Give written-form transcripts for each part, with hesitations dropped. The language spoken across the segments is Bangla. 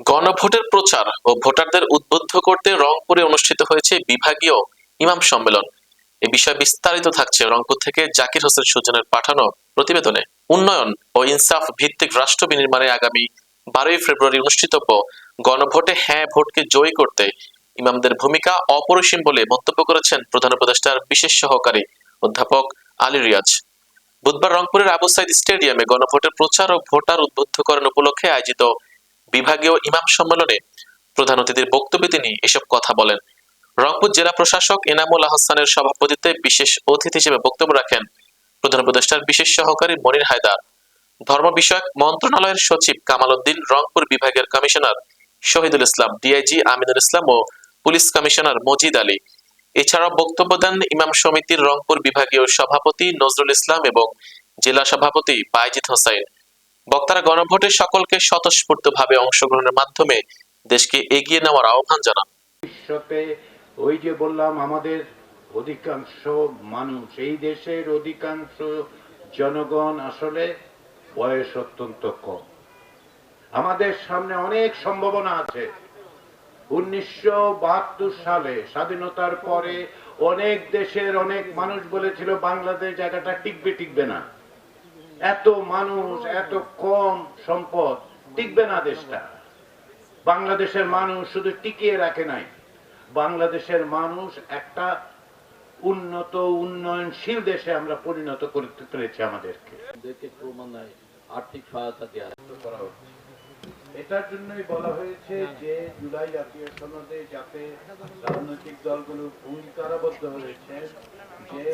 গণভোটের প্রচার ও ভোটারদের উদ্বুদ্ধ করতে রংপুরে অনুষ্ঠিত হয়েছে বিভাগীয় ইমাম সম্মেলন। এ বিষয়ে বিস্তারিত থাকছে রংপুর থেকে জাকির হোসেন সুজনের পাঠানো প্রতিবেদনে। উন্নয়ন ও ইনসাফ ভিত্তিক রাষ্ট্র বিনির্মাণে আগামী 12ই ফেব্রুয়ারি অনুষ্ঠিতব্য গণভোটে হ্যাঁ ভোটকে জয়ী করতে ইমামদের ভূমিকা অপরিসীম বলে মন্তব্য করেছেন প্রধান উপদেষ্টার বিশেষ সহকারী অধ্যাপক আলী রিয়াজ। বুধবার রংপুরের আবু সাইদ স্টেডিয়ামে গণভোটের প্রচার ও ভোটার উদ্বুদ্ধকরণ উপলক্ষে আয়োজিত বিভাগীয় ইমাম সম্মেলনে প্রধান অতিথির বক্তব্যে তিনি এসব কথা বলেন। রংপুর জেলা প্রশাসক এনামুল আহসানের সভাপতিত্বে বিশেষ অতিথি হিসেবে বক্তব্য রাখেন প্রধান উপদেষ্টার বিশেষ সহকারী মনির হায়দার, ধর্ম বিষয়ক মন্ত্রণালয়ের সচিব কামাল উদ্দিন, রংপুর বিভাগের কমিশনার শহীদুল ইসলাম, ডিআইজি আমিনুল ইসলাম ও পুলিশ কমিশনার মজিদ আলী। এছাড়াও বক্তব্য দেন ইমাম সমিতির রংপুর বিভাগীয় সভাপতি নজরুল ইসলাম এবং জেলা সভাপতি বাইজিদ হোসাইন। বক্তারা গণভোটে সকলকে স্বতঃস্ফূর্তভাবে অংশগ্রহণের মাধ্যমে দেশকে এগিয়ে নেওয়ার আহ্বান জানান। ভবিষ্যতে ওই যে বললাম, আমাদের অধিকাংশ মানুষ, এই দেশের অধিকাংশ জনগণ আসলে বয়স অত্যন্ত কম। আমাদের সামনে অনেক সম্ভাবনা আছে। 1972 সালে স্বাধীনতার পরে অনেক দেশের অনেক মানুষ বলেছিল বাংলাদেশ জায়গাটা টিকবে না, এত মানুষ, এত কম সম্পদ, টিকবে না দেশটা। বাংলাদেশের মানুষ শুধু টিকিয়ে রাখে নাই, বাংলাদেশের মানুষ একটা উন্নত উন্নয়নশীল দেশে আমরা পরিণত করতে পেরেছি। আমাদেরকে ক্রমান্বয়ে আর্থিক সহায়তা দেওয়া করা হচ্ছে। এটার জন্যই বলা হয়েছে যে জুলাই জাতীয় সনদে যাতে রাজনৈতিক দলগুলো ভূমিকাবদ্ধ হয়েছে যে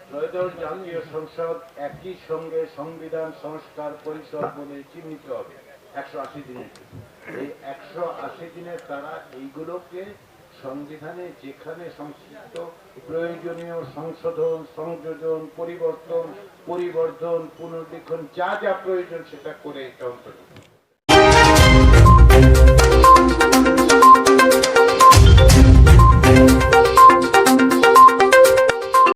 ত্রয়োদশ জাতীয় সংসদ একই সঙ্গে সংবিধান সংস্কার পরিষদ বলে চিহ্নিত হবে 180 দিনের। এই 180 দিনের তারা এইগুলোকে সংবিধানে যেখানে সংশ্লিষ্ট প্রয়োজনীয় সংশোধন, সংযোজন, পরিবর্তন, পুনর্লিখন যা যা প্রয়োজন সেটা করে এটা অন্তর্ভুক্ত।